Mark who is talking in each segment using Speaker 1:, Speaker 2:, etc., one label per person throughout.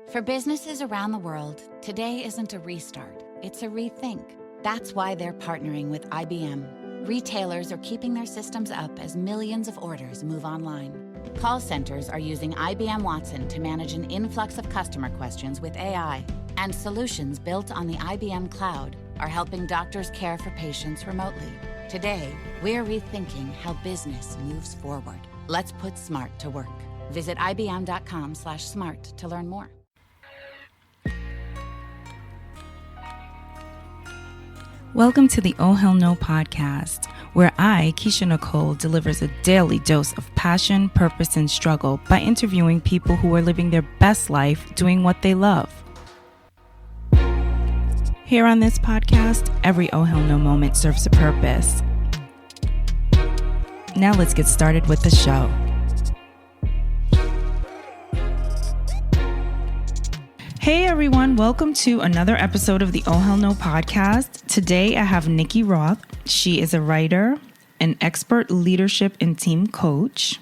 Speaker 1: For businesses around the world, today isn't a restart, it's a rethink. That's why they're partnering with IBM. Retailers are keeping their systems up as millions of orders move online. Call centers are using IBM Watson to manage an influx of customer questions with AI. And solutions built on the IBM cloud are helping doctors care for patients remotely. Today, we're rethinking how business moves forward. Let's put smart to work. Visit ibm.com/smart to learn more.
Speaker 2: Welcome to the Oh Hell No podcast, where I, Keisha Nicole, delivers a daily dose of passion, purpose, and struggle by interviewing people who are living their best life doing what they love. Here on this podcast, every Oh Hell No moment serves a purpose. Now let's get started with the show. Hey everyone, welcome to another episode of the Oh Hell No podcast. Today I have Nicki Roth. She is a writer, an expert leadership and team coach,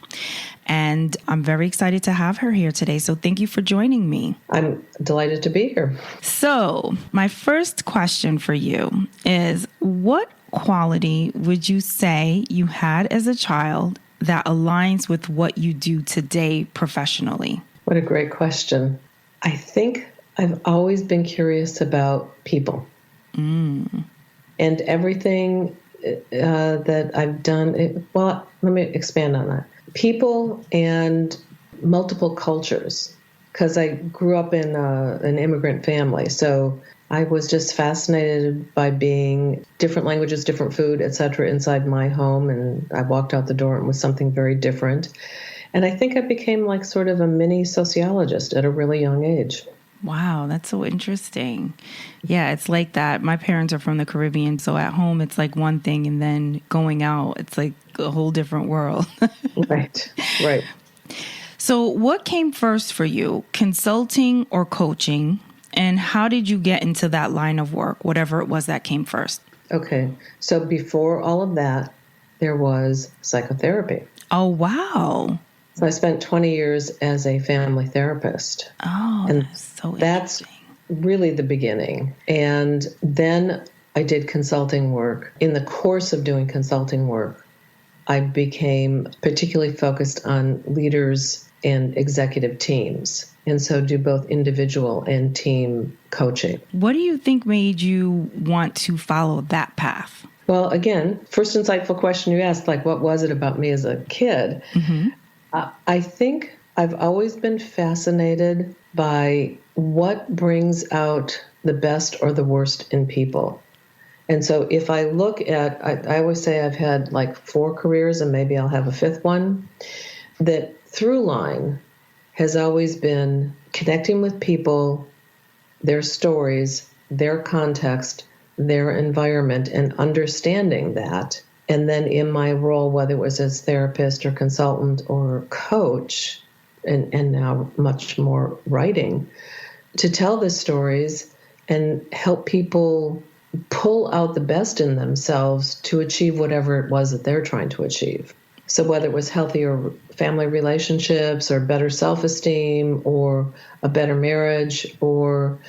Speaker 2: and I'm very excited to have her here today. So thank you for joining me.
Speaker 3: I'm delighted to be here.
Speaker 2: So my first question for you is, what quality would you say you had as a child that aligns with what you do today professionally?
Speaker 3: What a great question. I think I've always been curious about people. And everything that I've done, let me expand on that. People and multiple cultures, because I grew up in an immigrant family. So I was just fascinated by being different languages, different food, etc. inside my home. And I walked out the door and it was something very different. And I think I became like sort of a mini sociologist at a really young age.
Speaker 2: Wow, that's so interesting. Yeah, it's like that. My parents are from the Caribbean, so at home it's like one thing, and then going out, it's like a whole different world.
Speaker 3: Right.
Speaker 2: So what came first for you, consulting or coaching? And how did you get into that line of work, whatever it was that came first?
Speaker 3: Okay. So before all of that, there was psychotherapy.
Speaker 2: Oh, wow.
Speaker 3: So I spent 20 years as a family therapist.
Speaker 2: Oh,
Speaker 3: and
Speaker 2: that's so
Speaker 3: that's
Speaker 2: interesting.
Speaker 3: really the beginning. And then I did consulting work. In the course of doing consulting work, I became particularly focused on leaders and executive teams. And so do both individual and team coaching.
Speaker 2: What do you think made you want to follow that path?
Speaker 3: Well, again, first insightful question you asked, like, what was it about me as a kid?
Speaker 2: Mm-hmm.
Speaker 3: I think I've always been fascinated by what brings out the best or the worst in people. And so if I look at, I always say I've had like 4 careers and maybe I'll have a 5th one. That through line has always been connecting with people, their stories, their context, their environment, and understanding that. And then in my role, whether it was as therapist or consultant or coach, and now much more writing, to tell the stories and help people pull out the best in themselves to achieve whatever it was that they're trying to achieve. So whether it was healthier family relationships or better self-esteem or a better marriage or,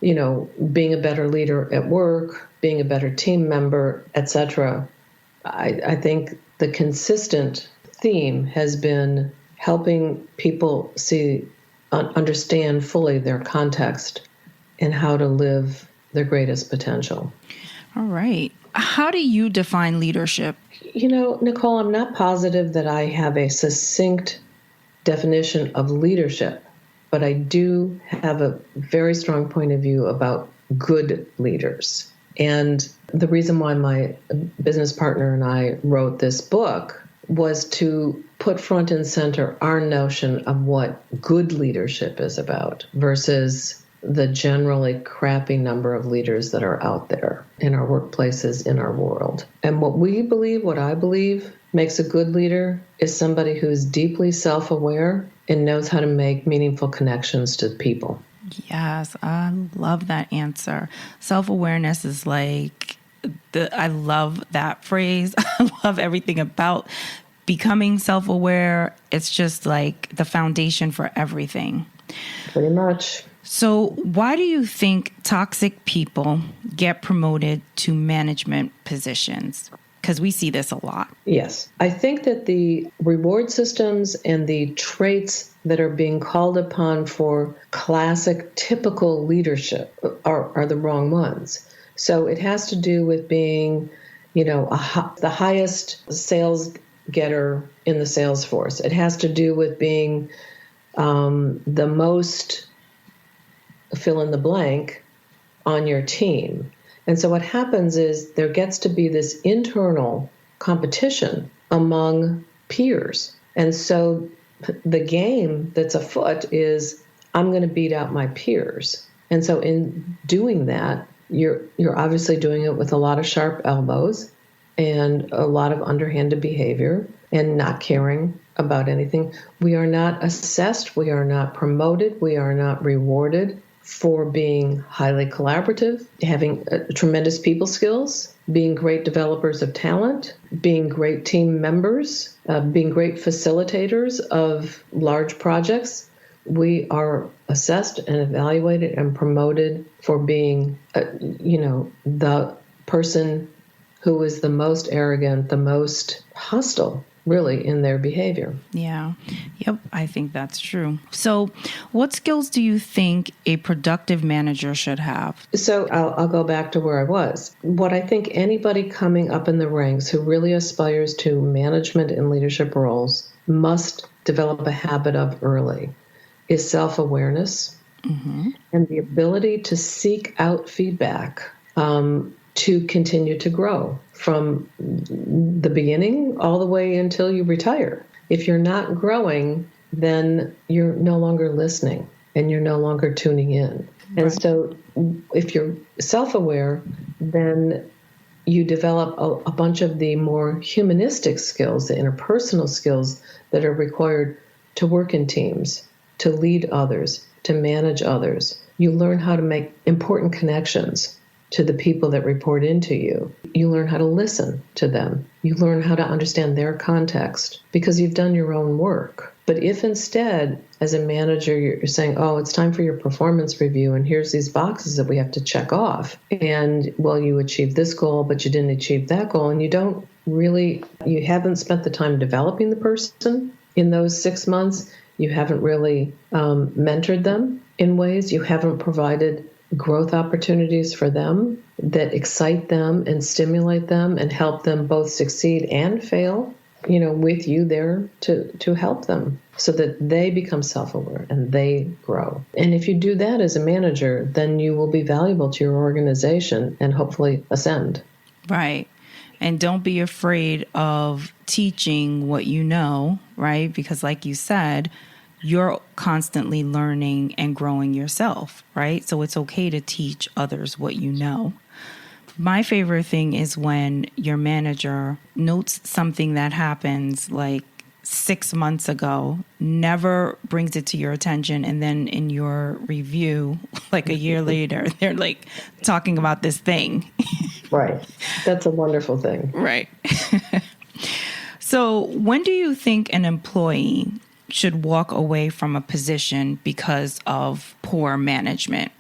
Speaker 3: being a better leader at work, being a better team member, etc., I think the consistent theme has been helping people understand fully their context and how to live their greatest potential.
Speaker 2: All right. How do you define leadership?
Speaker 3: Nicole, I'm not positive that I have a succinct definition of leadership, but I do have a very strong point of view about good leaders. And the reason why my business partner and I wrote this book was to put front and center our notion of what good leadership is about versus the generally crappy number of leaders that are out there in our workplaces, in our world. And what I believe makes a good leader is somebody who's deeply self-aware and knows how to make meaningful connections to people.
Speaker 2: Yes, I love that answer. Self-awareness is like, I love that phrase. I love everything about becoming self-aware. It's just like the foundation for everything.
Speaker 3: Pretty much.
Speaker 2: So why do you think toxic people get promoted to management positions? Because we see this a lot.
Speaker 3: Yes. I think that the reward systems and the traits that are being called upon for classic, typical leadership are the wrong ones. So it has to do with being, the highest sales getter in the sales force. It has to do with being the most fill in the blank on your team. And so what happens is there gets to be this internal competition among peers. And so the game that's afoot is, I'm going to beat out my peers. And so in doing that, you're obviously doing it with a lot of sharp elbows and a lot of underhanded behavior and not caring about anything. We are not assessed. We are not promoted. We are not rewarded for being highly collaborative, having tremendous people skills, being great developers of talent, being great team members, being great facilitators of large projects. We are assessed and evaluated and promoted for being, the person who is the most arrogant, the most hostile, really, in their behavior.
Speaker 2: Yeah. Yep. I think that's true. So what skills do you think a productive manager should have?
Speaker 3: So I'll go back to where I was. What I think anybody coming up in the ranks who really aspires to management and leadership roles must develop a habit of early is self-awareness and the ability to seek out feedback to continue to grow from the beginning all the way until you retire. If you're not growing, then you're no longer listening and you're no longer tuning in. Right. And so if you're self-aware, then you develop a bunch of the more humanistic skills, the interpersonal skills that are required to work in teams, to lead others, to manage others. You learn how to make important connections to the people that report into you. You learn how to listen to them. You learn how to understand their context because you've done your own work. But if instead, as a manager, you're saying, oh, it's time for your performance review, and here's these boxes that we have to check off. And, well, you achieved this goal, but you didn't achieve that goal. And you haven't spent the time developing the person in those 6 months. You haven't really mentored them in ways. You haven't provided growth opportunities for them that excite them and stimulate them and help them both succeed and fail, with you there to help them so that they become self-aware and they grow. And if you do that as a manager, then you will be valuable to your organization and hopefully ascend.
Speaker 2: Right. And don't be afraid of teaching what you know, right? Because like you said, you're constantly learning and growing yourself, right? So it's okay to teach others what you know. My favorite thing is when your manager notes something that happens like 6 months ago, never brings it to your attention, and then in your review, like a year later, they're like talking about this thing.
Speaker 3: Right. That's a wonderful thing.
Speaker 2: Right. So when do you think an employee should walk away from a position because of poor management?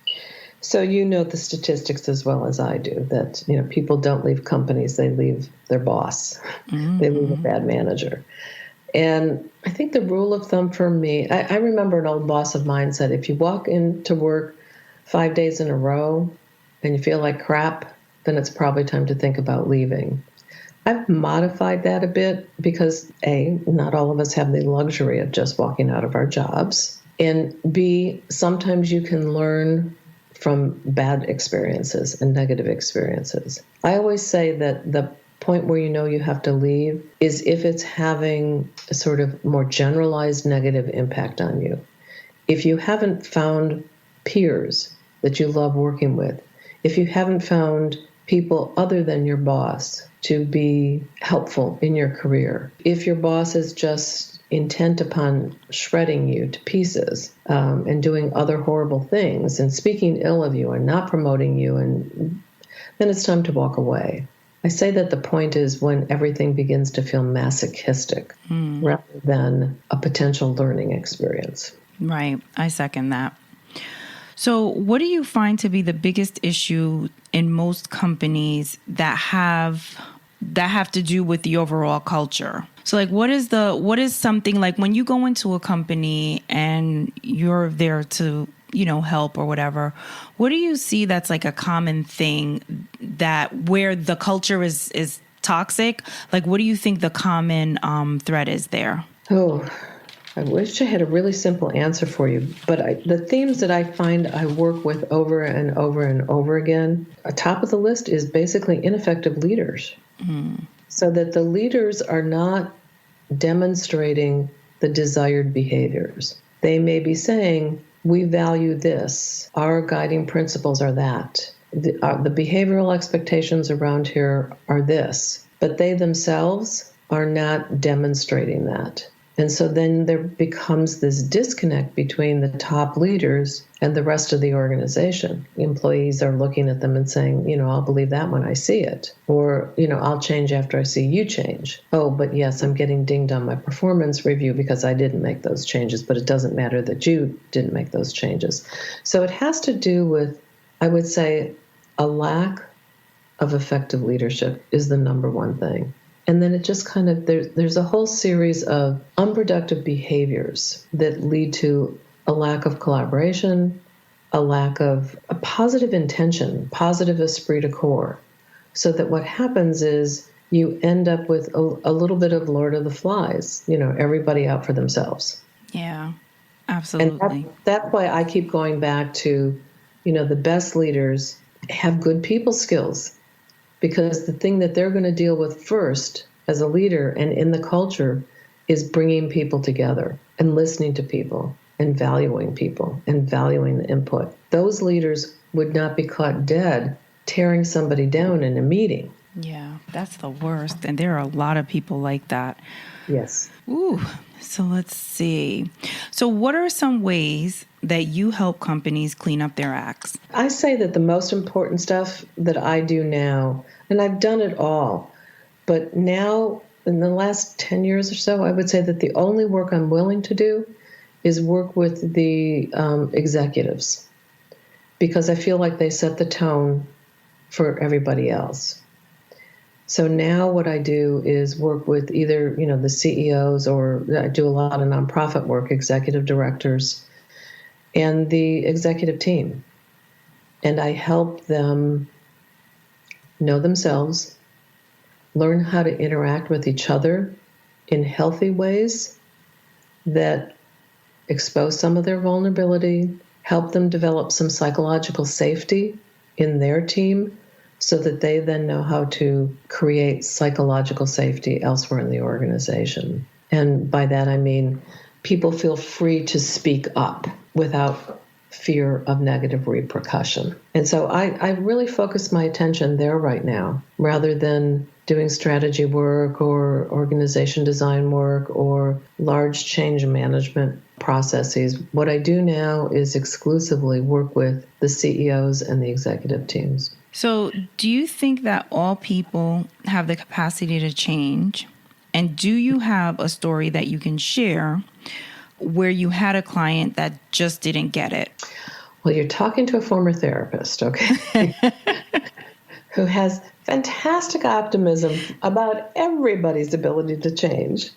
Speaker 3: So you know the statistics as well as I do that, people don't leave companies, they leave their boss. They leave a bad manager. And I think the rule of thumb for me, I remember an old boss of mine said, if you walk into work 5 days in a row and you feel like crap, then it's probably time to think about leaving. I've modified that a bit because A, not all of us have the luxury of just walking out of our jobs. And B, sometimes you can learn from bad experiences and negative experiences. I always say that the point where you have to leave is if it's having a sort of more generalized negative impact on you. If you haven't found peers that you love working with, if you haven't found people other than your boss to be helpful in your career, if your boss is just intent upon shredding you to pieces and doing other horrible things and speaking ill of you and not promoting you, and then it's time to walk away. I say that the point is when everything begins to feel masochistic rather than a potential learning experience.
Speaker 2: Right. I second that. So what do you find to be the biggest issue in most companies that have to do with the overall culture? So like what is something like when you go into a company and you're there to, help or whatever, what do you see that's like a common thing that where the culture is toxic? Like what do you think the common thread is there?
Speaker 3: Oh, I wish I had a really simple answer for you, but the themes that I find I work with over and over and over again, top of the list is basically ineffective leaders. So that the leaders are not demonstrating the desired behaviors. They may be saying, we value this, our guiding principles are that, the behavioral expectations around here are this, but they themselves are not demonstrating that. And so then there becomes this disconnect between the top leaders and the rest of the organization. Employees are looking at them and saying, I'll believe that when I see it. Or, I'll change after I see you change. Oh, but yes, I'm getting dinged on my performance review because I didn't make those changes, but it doesn't matter that you didn't make those changes. So it has to do with, I would say, a lack of effective leadership is the number one thing. And then it just kind of, there's a whole series of unproductive behaviors that lead to a lack of collaboration, a lack of a positive intention, positive esprit de corps. So that what happens is you end up with a little bit of Lord of the Flies, everybody out for themselves.
Speaker 2: Yeah, absolutely.
Speaker 3: And that's why I keep going back to, the best leaders have good people skills. Because the thing that they're going to deal with first as a leader and in the culture is bringing people together and listening to people and valuing people and valuing the input. Those leaders would not be caught dead tearing somebody down in a meeting.
Speaker 2: Yeah, that's the worst. And there are a lot of people like that.
Speaker 3: Yes.
Speaker 2: Ooh, so let's see. So what are some ways that you help companies clean up their acts?
Speaker 3: I say that the most important stuff that I do now, and I've done it all, but now in the last 10 years or so, I would say that the only work I'm willing to do is work with the executives, because I feel like they set the tone for everybody else. So now what I do is work with either, the CEOs, or I do a lot of nonprofit work, executive directors, and the executive team. And I help them know themselves, learn how to interact with each other in healthy ways that expose some of their vulnerability, help them develop some psychological safety in their team so that they then know how to create psychological safety elsewhere in the organization. And by that I mean people feel free to speak up without fear of negative repercussion. And so I really focus my attention there right now, rather than doing strategy work or organization design work or large change management processes. What I do now is exclusively work with the CEOs and the executive teams.
Speaker 2: So do you think that all people have the capacity to change? And do you have a story that you can share where you had a client that just didn't get it?
Speaker 3: Well, you're talking to a former therapist, okay, who has fantastic optimism about everybody's ability to change.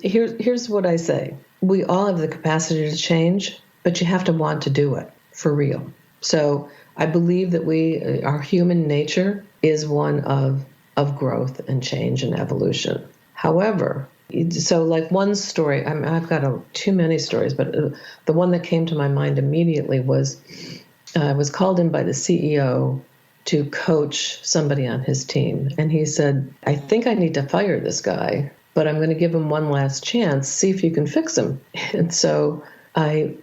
Speaker 3: Here's what I say. We all have the capacity to change, but you have to want to do it for real. So I believe that our human nature is one of growth and change and evolution. However, so like one story, I've got too many stories, but the one that came to my mind immediately was I was called in by the CEO to coach somebody on his team. And he said, I think I need to fire this guy, but I'm going to give him one last chance, see if you can fix him. And so I,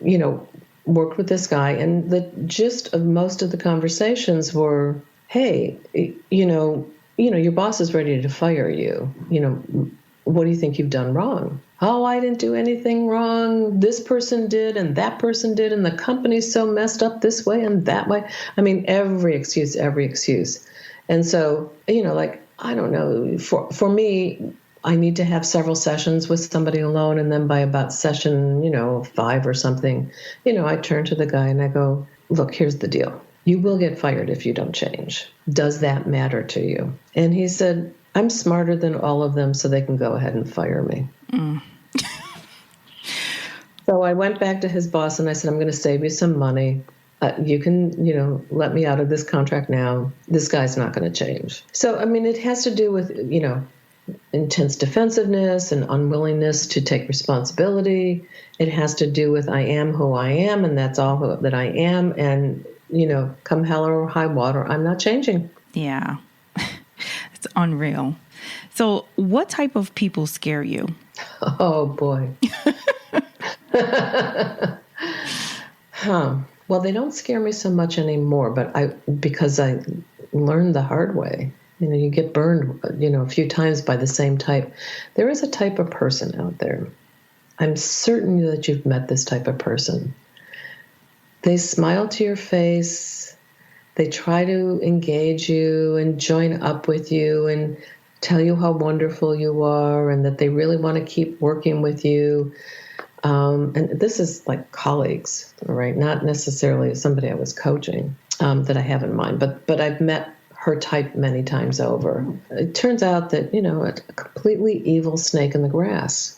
Speaker 3: worked with this guy, and the gist of most of the conversations were, hey, your boss is ready to fire you. What do you think you've done wrong? Oh, I didn't do anything wrong. This person did, and that person did, and the company's so messed up this way and that way. I mean, every excuse. And so, I don't know, for me, I need to have several sessions with somebody alone. And then by about session, 5 or something, I turn to the guy and I go, look, here's the deal. You will get fired if you don't change. Does that matter to you? And he said, I'm smarter than all of them, so they can go ahead and fire me. So I went back to his boss and I said, I'm going to save you some money. You can, let me out of this contract now. This guy's not going to change. So, it has to do with, intense defensive,ness and unwillingness to take responsibility. It has to do with I am who I am, and that's all that I am. And, come hell or high water, I'm not changing.
Speaker 2: Yeah. It's unreal. So what type of people scare you?
Speaker 3: Oh, boy. Well, they don't scare me so much anymore, because I learned the hard way. You get burned, a few times by the same type. There is a type of person out there. I'm certain that you've met this type of person. They smile to your face. They try to engage you and join up with you and tell you how wonderful you are and that they really want to keep working with you. And this is like colleagues, right? Not necessarily somebody I was coaching that I have in mind, but I've met her type many times over. It turns out that, a completely evil snake in the grass.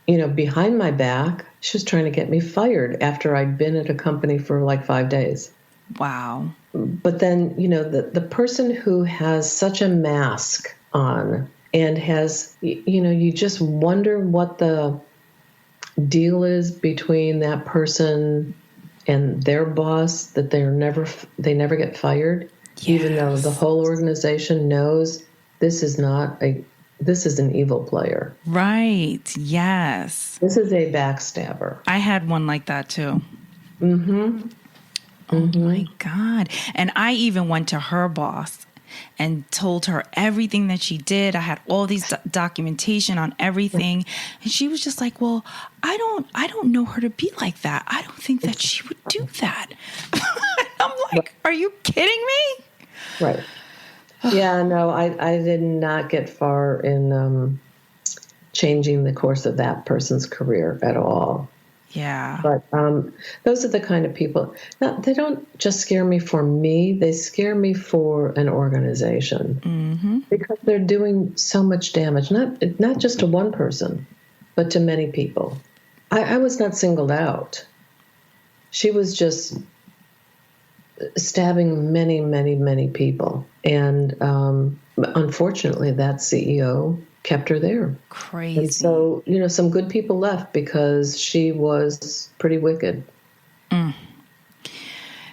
Speaker 3: Behind my back, she was trying to get me fired after I'd been at a company for like 5 days.
Speaker 2: Wow.
Speaker 3: But then, the person who has such a mask on and has, you just wonder what the deal is between that person and their boss, that they never get fired. Yes. Even though the whole organization knows this is an evil player.
Speaker 2: Right. Yes.
Speaker 3: This is a backstabber.
Speaker 2: I had one like that too.
Speaker 3: Mm-hmm.
Speaker 2: Oh my God. And I even went to her boss and told her everything that she did. I had all these documentation on everything. And she was just like, well, I don't know her to be like that. I don't think that she would do that. I'm like, are you kidding me?
Speaker 3: Right. Yeah, no, I did not get far in changing the course of that person's career at all.
Speaker 2: Yeah.
Speaker 3: But those are the kind of people. Now, they don't just scare me for me. They scare me for an organization because they're doing so much damage, not just to one person, but to many people. I was not singled out. She was just stabbing many, many, many people. And unfortunately, that CEO kept her there.
Speaker 2: Crazy.
Speaker 3: And so, some good people left because she was pretty wicked.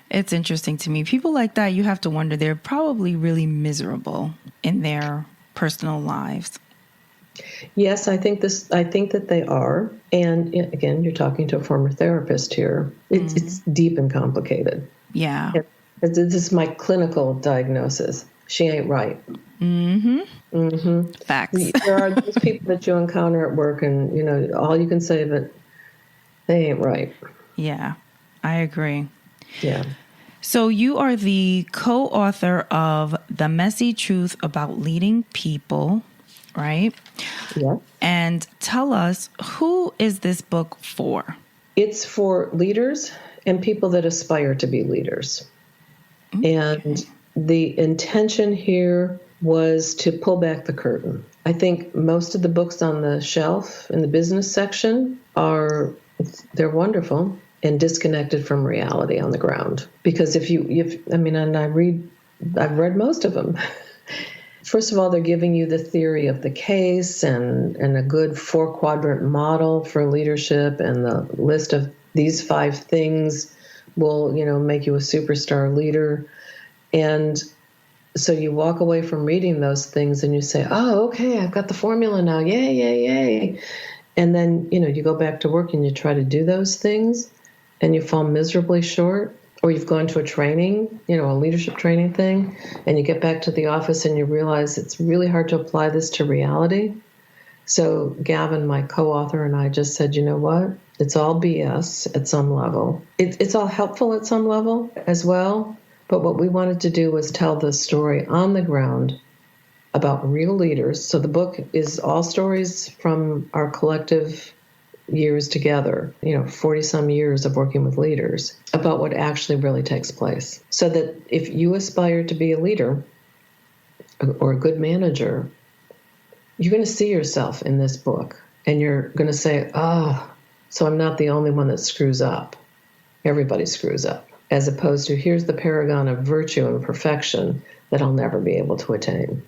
Speaker 2: It's interesting to me. People like that, you have to wonder, they're probably really miserable in their personal lives.
Speaker 3: Yes, I think that they are. And again, you're talking to a former therapist here. It's deep and complicated.
Speaker 2: Yeah.
Speaker 3: This is my clinical diagnosis. She ain't right.
Speaker 2: Facts.
Speaker 3: There are those people that you encounter at work and, all you can say that they ain't right.
Speaker 2: Yeah, I agree.
Speaker 3: Yeah.
Speaker 2: So you are the co-author of The Messy Truth About Leading People, right?
Speaker 3: Yeah.
Speaker 2: And tell us, who is this book for?
Speaker 3: It's for leaders and people that aspire to be leaders. Okay. And the intention here was to pull back the curtain. I think most of the books on the shelf in the business section they're wonderful and disconnected from reality on the ground. Because I've read most of them. First of all, they're giving you the theory of the case and a good 4-quadrant model for leadership, and the list of these 5 things will, make you a superstar leader. And so you walk away from reading those things and you say, oh, okay, I've got the formula now. Yay, yay, yay. And then, you go back to work and you try to do those things and you fall miserably short. Or you've gone to a training, a leadership training thing, and you get back to the office and you realize it's really hard to apply this to reality. So Gavin, my co-author, and I just said, you know what? It's all BS at some level. It's all helpful at some level as well. But what we wanted to do was tell the story on the ground about real leaders. So the book is all stories from our collective years together, 40 some years of working with leaders, about what actually really takes place. So that if you aspire to be a leader or a good manager, you're going to see yourself in this book and you're going to say, so I'm not the only one that screws up. Everybody screws up. As opposed to, here's the paragon of virtue and perfection that I'll never be able to attain.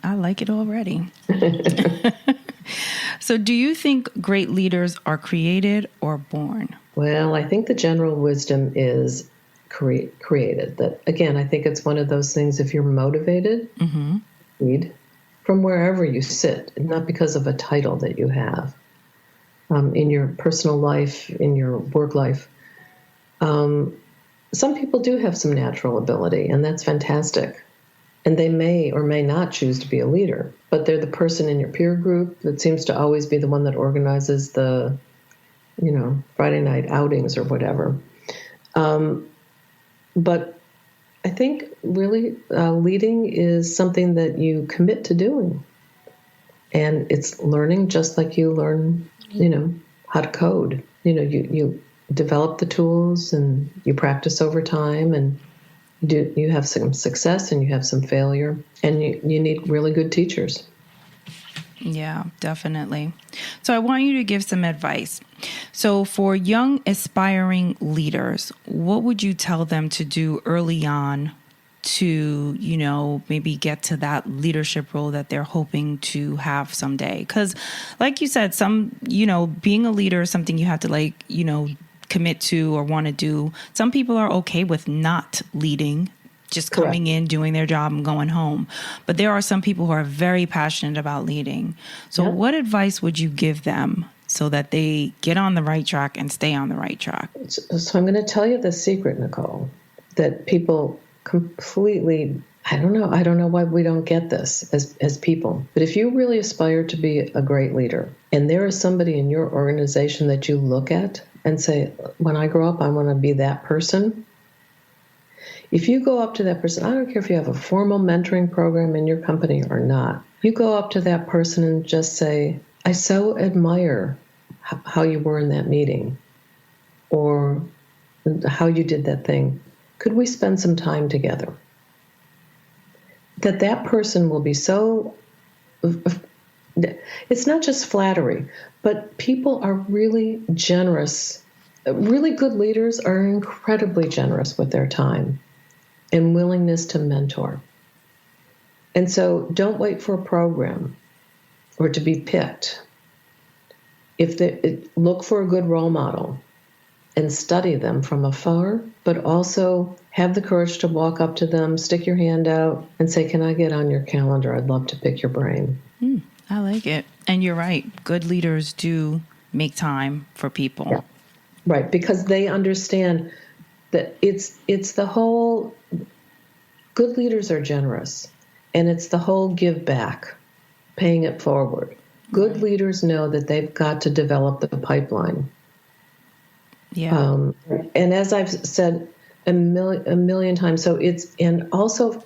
Speaker 2: I like it already. So do you think great leaders are created or born?
Speaker 3: Well, I think the general wisdom is created. That, again, I think it's one of those things, if you're motivated, lead from wherever you sit, not because of a title that you have in your personal life, in your work life. Some people do have some natural ability, and that's fantastic. And they may or may not choose to be a leader, but they're the person in your peer group that seems to always be the one that organizes the, Friday night outings or whatever. But I think really leading is something that you commit to doing. And it's learning just like you learn, how to code. You develop the tools and you practice over time, and you have some success and you have some failure, and you need really good teachers.
Speaker 2: Yeah, definitely. So I want you to give some advice. So for young aspiring leaders, what would you tell them to do early on to, maybe get to that leadership role that they're hoping to have someday? Because like you said, being a leader is something you have to commit to or want to do. Some people are okay with not leading, just coming in, doing their job and going home. But there are some people who are very passionate about leading. So what advice would you give them so that they get on the right track and stay on the right track?
Speaker 3: So I'm going to tell you the secret, Nicole, that people completely, I don't know why we don't get this as people. But if you really aspire to be a great leader, and there is somebody in your organization that you look at and say, when I grow up, I want to be that person. If you go up to that person, I don't care if you have a formal mentoring program in your company or not, you go up to that person and just say, I so admire how you were in that meeting, or how you did that thing. Could we spend some time together? That person will be so, it's not just flattery, but people are really generous. Really good leaders are incredibly generous with their time and willingness to mentor. And so don't wait for a program or to be picked. Look for a good role model and study them from afar, but also have the courage to walk up to them, stick your hand out, and say, can I get on your calendar? I'd love to pick your brain.
Speaker 2: I like it. And you're right. Good leaders do make time for people.
Speaker 3: Yeah. Right, because they understand that it's the whole, good leaders are generous, and it's the whole give back, paying it forward. Good leaders know that they've got to develop the pipeline.
Speaker 2: Yeah.
Speaker 3: And as I've said a million times, and also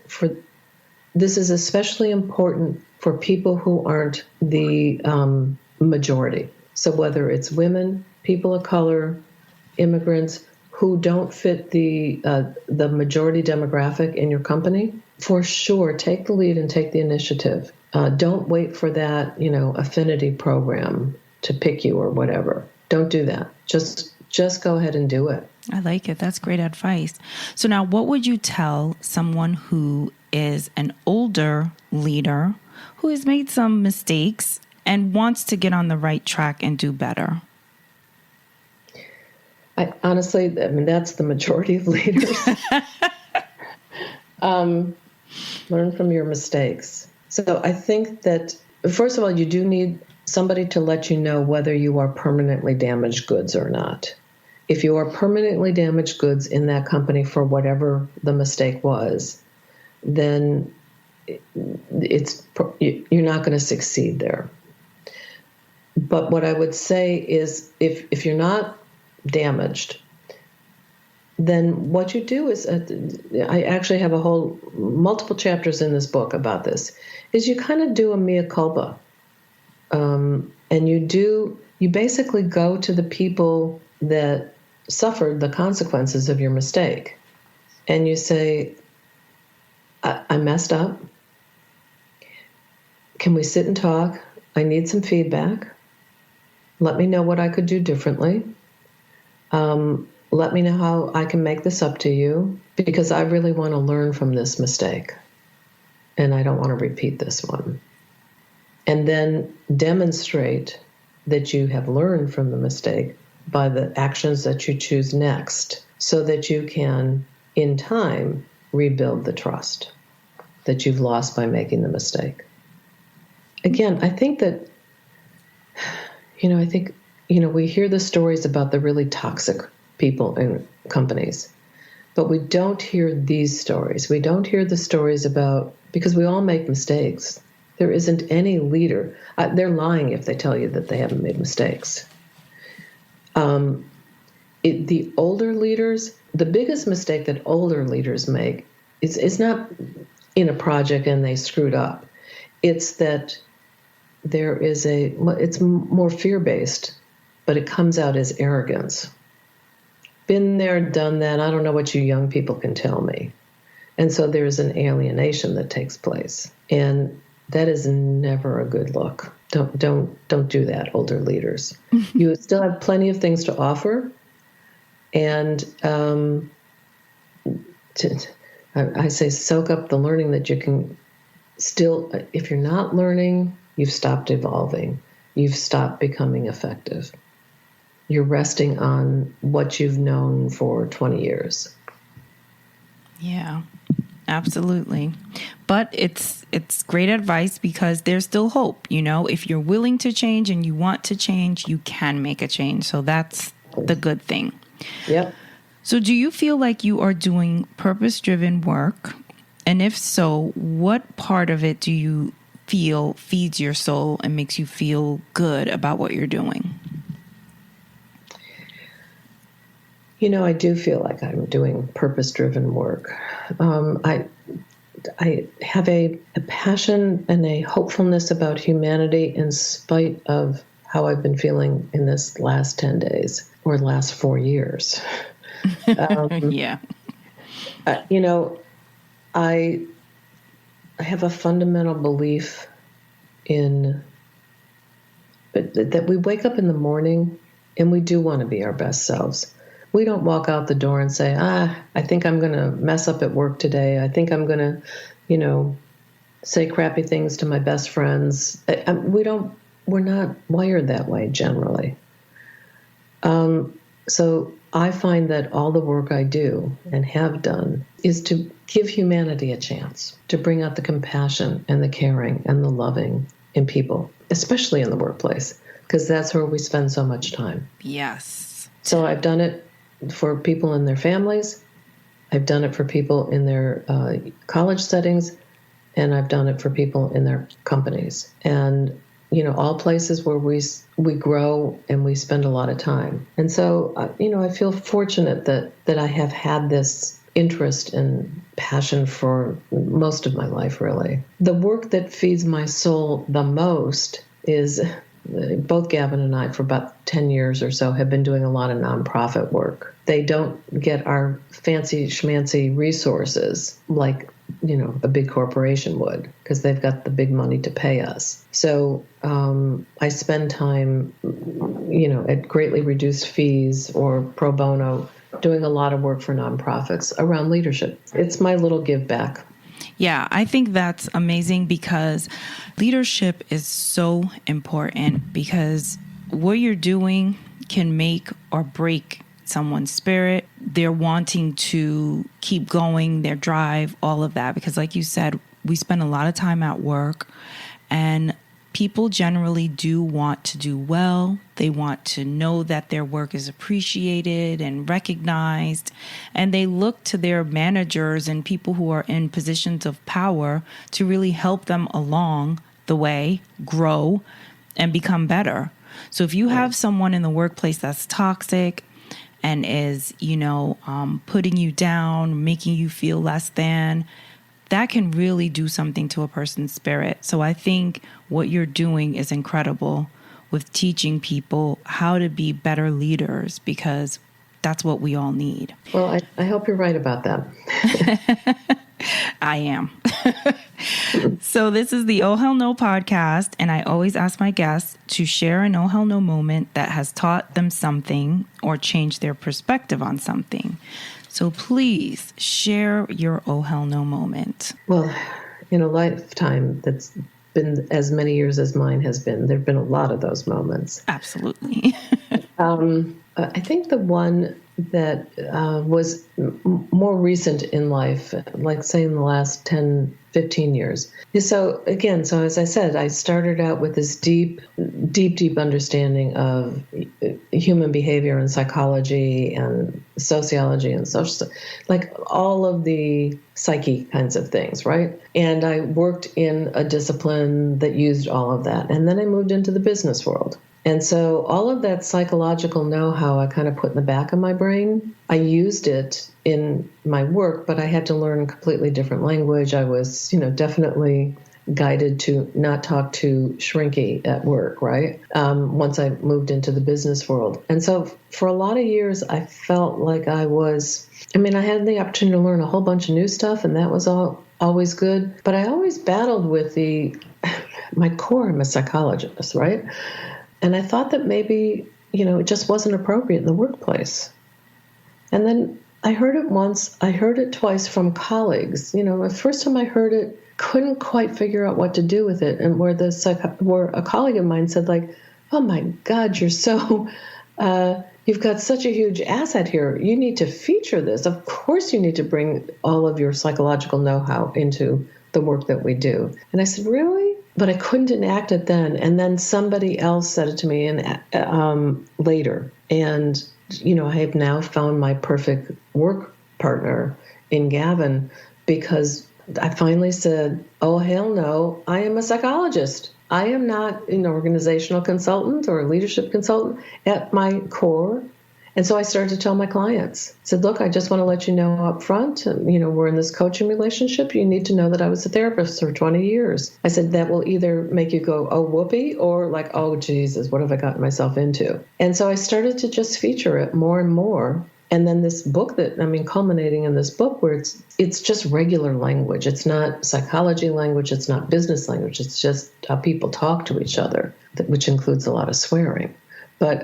Speaker 3: this is especially important for people who aren't the majority. So whether it's women, people of color, immigrants who don't fit the majority demographic in your company, for sure, take the lead and take the initiative. Don't wait for that, affinity program to pick you or whatever. Don't do that. Just go ahead and do it.
Speaker 2: I like it. That's great advice. So now what would you tell someone who is an older leader who has made some mistakes and wants to get on the right track and do better?
Speaker 3: Honestly, that's the majority of leaders. Learn from your mistakes. So I think that, first of all, you do need somebody to let you know whether you are permanently damaged goods or not. If you are permanently damaged goods in that company for whatever the mistake was, then you're not going to succeed there. But what I would say is, if you're not damaged, then what you do is, I actually have multiple chapters in this book about this, is you kind of do a mea culpa. And you basically go to the people that suffered the consequences of your mistake. And you say, I messed up. Can we sit and talk? I need some feedback. Let me know what I could do differently. Let me know how I can make this up to you, because I really want to learn from this mistake. And I don't want to repeat this one. And then demonstrate that you have learned from the mistake by the actions that you choose next, so that you can, in time, rebuild the trust that you've lost by making the mistake. Again, I think that, we hear the stories about the really toxic people in companies, but we don't hear these stories. We don't hear the stories about, because we all make mistakes. There isn't any leader. They're lying if they tell you that they haven't made mistakes. The older leaders, the biggest mistake that older leaders make is not in a project and they screwed up. It's that it's more fear-based, but it comes out as arrogance. Been there, done that. I don't know what you young people can tell me. And so there's an alienation that takes place. And that is never a good look. Don't do that, older leaders. You still have plenty of things to offer. And I say soak up the learning that you can still. If you're not learning, you've stopped evolving. You've stopped becoming effective. You're resting on what you've known for 20 years.
Speaker 2: Yeah, absolutely. But it's great advice, because there's still hope. If you're willing to change and you want to change, you can make a change. So that's the good thing.
Speaker 3: Yep.
Speaker 2: So do you feel like you are doing purpose-driven work? And if so, what part of it do you feel feeds your soul and makes you feel good about what you're doing?
Speaker 3: I do feel like I'm doing purpose-driven work. I have a passion and a hopefulness about humanity in spite of how I've been feeling in this last 10 days or last 4 years.
Speaker 2: Yeah.
Speaker 3: I have a fundamental belief in that we wake up in the morning and we do want to be our best selves. We don't walk out the door and say, I think I'm going to mess up at work today. I think I'm going to, say crappy things to my best friends. We're not wired that way generally. So I find that all the work I do and have done is to give humanity a chance, to bring out the compassion and the caring and the loving in people, especially in the workplace, because that's where we spend so much time.
Speaker 2: Yes.
Speaker 3: So I've done it for people in their families. I've done it for people in their college settings, and I've done it for people in their companies. And, all places where we grow and we spend a lot of time. And so, I feel fortunate that I have had this interest and passion for most of my life, really. The work that feeds my soul the most is, both Gavin and I, for about 10 years or so, have been doing a lot of nonprofit work. They don't get our fancy schmancy resources like, a big corporation would, because they've got the big money to pay us. So I spend time, at greatly reduced fees or pro bono, doing a lot of work for nonprofits around leadership. It's my little give back.
Speaker 2: Yeah, I think that's amazing, because leadership is so important, because what you're doing can make or break someone's spirit, their wanting to keep going, their drive, all of that. Because like you said, we spend a lot of time at work, and people generally do want to do well. They want to know that their work is appreciated and recognized, and they look to their managers and people who are in positions of power to really help them along the way, grow, and become better. So if you have someone in the workplace that's toxic and is, putting you down, making you feel less than, that can really do something to a person's spirit. So I think what you're doing is incredible with teaching people how to be better leaders, because that's what we all need.
Speaker 3: Well, I hope you're right about that.
Speaker 2: I am. So this is the Oh Hell No podcast, and I always ask my guests to share an Oh Hell No moment that has taught them something or changed their perspective on something. So please share your Oh Hell No moment.
Speaker 3: Well, in a lifetime that's been as many years as mine has been, there have been a lot of those moments.
Speaker 2: Absolutely.
Speaker 3: I think the one that was more recent in life, like say in the last 10, 15 years, is so as I said, I started out with this deep understanding of human behavior and psychology and sociology and social, like all of the psyche kinds of things, right? And I worked in a discipline that used all of that. And then I moved into the business world. And so all of that psychological know-how I kind of put in the back of my brain. I used it in my work, but I had to learn a completely different language. I was, definitely guided to not talk too shrinky at work, right? Once I moved into the business world. And so for a lot of years, I felt like I had the opportunity to learn a whole bunch of new stuff, and that was always good. But I always battled with my core, I'm a psychologist, right? And I thought that maybe, it just wasn't appropriate in the workplace. And then I heard it once, I heard it twice from colleagues. The first time I heard it, couldn't quite figure out what to do with it. And where a colleague of mine said, like, oh my God, you're so, you've got such a huge asset here. You need to feature this. Of course you need to bring all of your psychological know-how into the work that we do. And I said, really? But I couldn't enact it then. And then somebody else said it to me later. And, I have now found my perfect work partner in Gavin, because I finally said, oh, hell no, I am a psychologist. I am not an organizational consultant or a leadership consultant at my core. And so I started to tell my clients, I said, look, I just want to let you know up front, we're in this coaching relationship. You need to know that I was a therapist for 20 years. I said, that will either make you go, oh, whoopee, or like, oh, Jesus, what have I gotten myself into? And so I started to just feature it more and more. And then this book culminating in this book where it's just regular language. It's not psychology language. It's not business language. It's just how people talk to each other, which includes a lot of swearing. But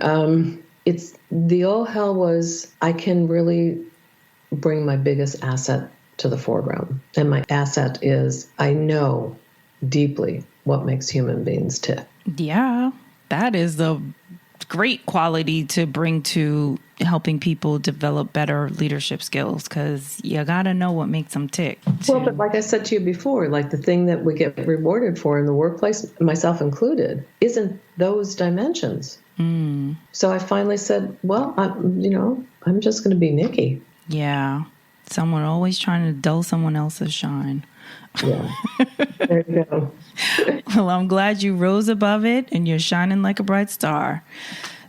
Speaker 3: it's the all hell was, I can really bring my biggest asset to the foreground. And my asset is I know deeply what makes human beings tick.
Speaker 2: Yeah, that is the great quality to bring to helping people develop better leadership skills, because you got to know what makes them tick.
Speaker 3: Well, but like I said to you before, like the thing that we get rewarded for in the workplace, myself included, isn't those dimensions. Mm. So I finally said, well, I'm just going to be Nicki.
Speaker 2: Yeah. Someone always trying to dull someone else's shine.
Speaker 3: Yeah. There you go.
Speaker 2: Well, I'm glad you rose above it and you're shining like a bright star.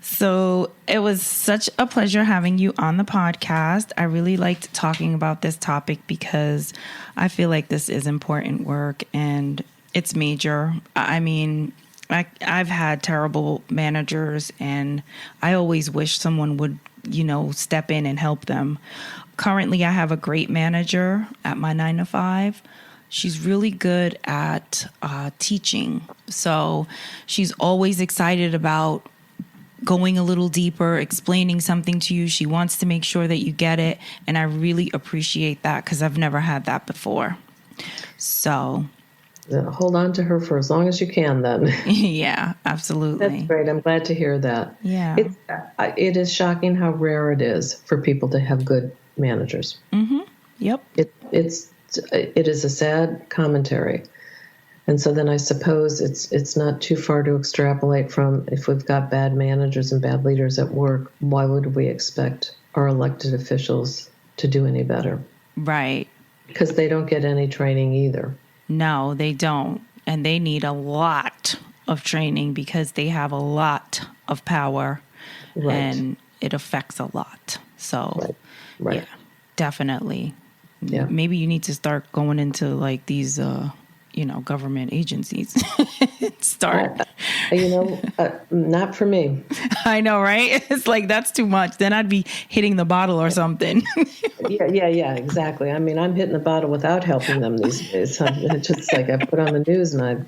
Speaker 2: So it was such a pleasure having you on the podcast. I really liked talking about this topic because I feel like this is important work and it's major. I've had terrible managers, and I always wish someone would, step in and help them. Currently, I have a great manager at my 9-to-5. She's really good at teaching. So she's always excited about going a little deeper, explaining something to you. She wants to make sure that you get it. And I really appreciate that because I've never had that before. So
Speaker 3: hold on to her for as long as you can then.
Speaker 2: Yeah, absolutely.
Speaker 3: That's great. I'm glad to hear that.
Speaker 2: Yeah.
Speaker 3: It is shocking how rare it is for people to have good managers.
Speaker 2: Mm-hmm. Yep.
Speaker 3: It is a sad commentary. And so then I suppose it's not too far to extrapolate from, if we've got bad managers and bad leaders at work, why would we expect our elected officials to do any better?
Speaker 2: Right.
Speaker 3: Because they don't get any training either.
Speaker 2: No, they don't. And they need a lot of training because they have a lot of power.
Speaker 3: Right.
Speaker 2: And it affects a lot. So,
Speaker 3: Right.
Speaker 2: yeah, definitely.
Speaker 3: Yeah.
Speaker 2: Maybe you need to start going into like these, government agencies. Start.
Speaker 3: Not for me.
Speaker 2: I know, right? It's like, that's too much. Then I'd be hitting the bottle or something.
Speaker 3: Yeah, exactly. I mean, I'm hitting the bottle without helping them these days. It's just like I put on the news and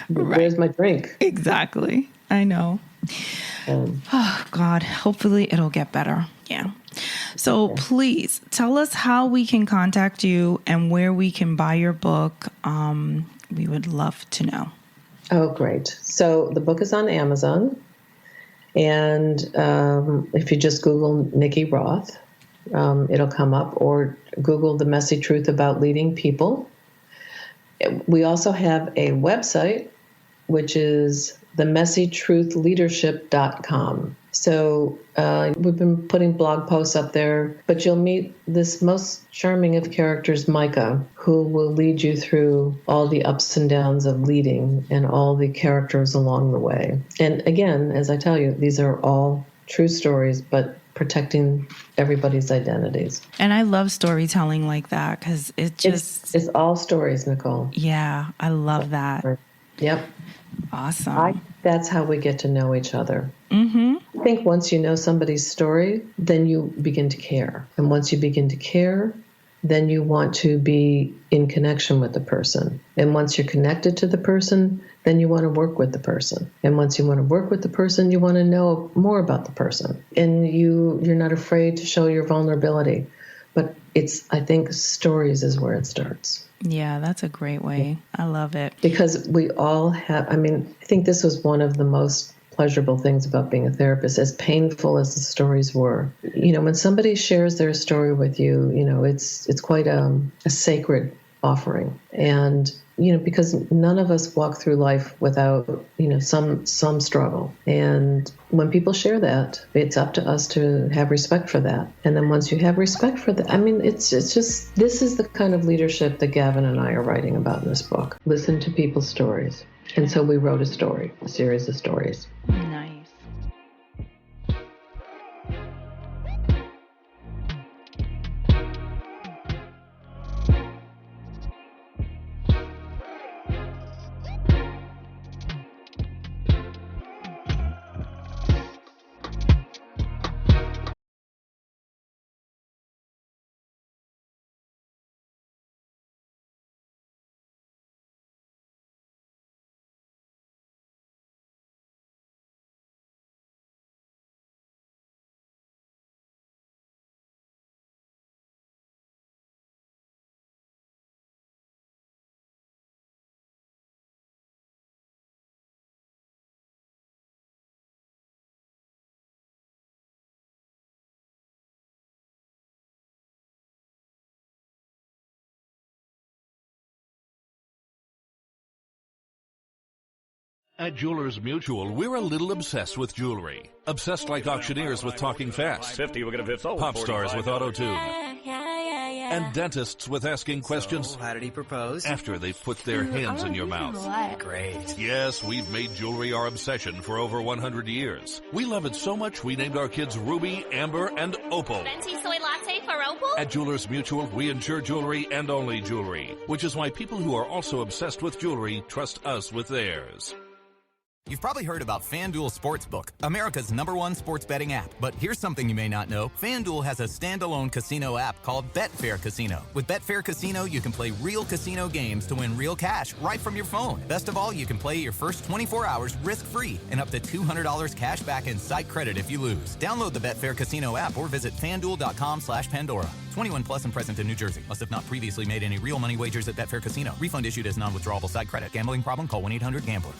Speaker 3: where's my drink?
Speaker 2: Exactly. I know. Oh, God. Hopefully it'll get better. Yeah. So please tell us how we can contact you and where we can buy your book. We would love to know.
Speaker 3: Oh, great. So the book is on Amazon. And if you just Google Nicki Roth, it'll come up, or Google The Messy Truth About Leading People. We also have a website, which is themessytruthleadership.com. So we've been putting blog posts up there, but you'll meet this most charming of characters, Micah, who will lead you through all the ups and downs of leading and all the characters along the way. And again, as I tell you, these are all true stories, but protecting everybody's identities.
Speaker 2: And I love storytelling like that because
Speaker 3: it's all stories, Nicole.
Speaker 2: Yeah, I love that.
Speaker 3: Yep.
Speaker 2: Awesome.
Speaker 3: That's how we get to know each other.
Speaker 2: Mm-hmm.
Speaker 3: I think once you know somebody's story, then you begin to care. And once you begin to care, then you want to be in connection with the person. And once you're connected to the person, then you want to work with the person. And once you want to work with the person, you want to know more about the person. And you're not afraid to show your vulnerability. But I think stories is where it starts.
Speaker 2: Yeah, that's a great way. I love it.
Speaker 3: Because we all have, I think this was one of the most pleasurable things about being a therapist, as painful as the stories were. When somebody shares their story with you, it's quite a sacred offering. And, because none of us walk through life without, some struggle. And when people share that, it's up to us to have respect for that. And then once you have respect for that, it's just, this is the kind of leadership that Gavin and I are writing about in this book. Listen to people's stories. And so we wrote a series of stories.
Speaker 2: Nice.
Speaker 4: At Jewelers Mutual, we're a little obsessed with jewelry. Obsessed like auctioneers with talking fast.
Speaker 5: 50, we're gonna 50.
Speaker 4: Pop stars with auto-tune. And dentists with asking questions.
Speaker 6: So, how did he propose?
Speaker 4: After they've put their hands in your mouth.
Speaker 6: Great.
Speaker 4: Yes, we've made jewelry our obsession for over 100 years. We love it so much we named our kids Ruby, Amber, and Opal.
Speaker 7: Venti soy latte for Opal?
Speaker 4: At Jewelers Mutual, we insure jewelry and only jewelry, which is why people who are also obsessed with jewelry trust us with theirs.
Speaker 8: You've probably heard about FanDuel Sportsbook, America's #1 sports betting app. But here's something you may not know. FanDuel has a standalone casino app called Betfair Casino. With Betfair Casino, you can play real casino games to win real cash right from your phone. Best of all, you can play your first 24 hours risk-free and up to $200 cash back in site credit if you lose. Download the Betfair Casino app or visit FanDuel.com/Pandora. 21 plus and present in New Jersey. Must have not previously made any real money wagers at Betfair Casino. Refund issued as non-withdrawable site credit. Gambling problem? Call 1-800-GAMBLER.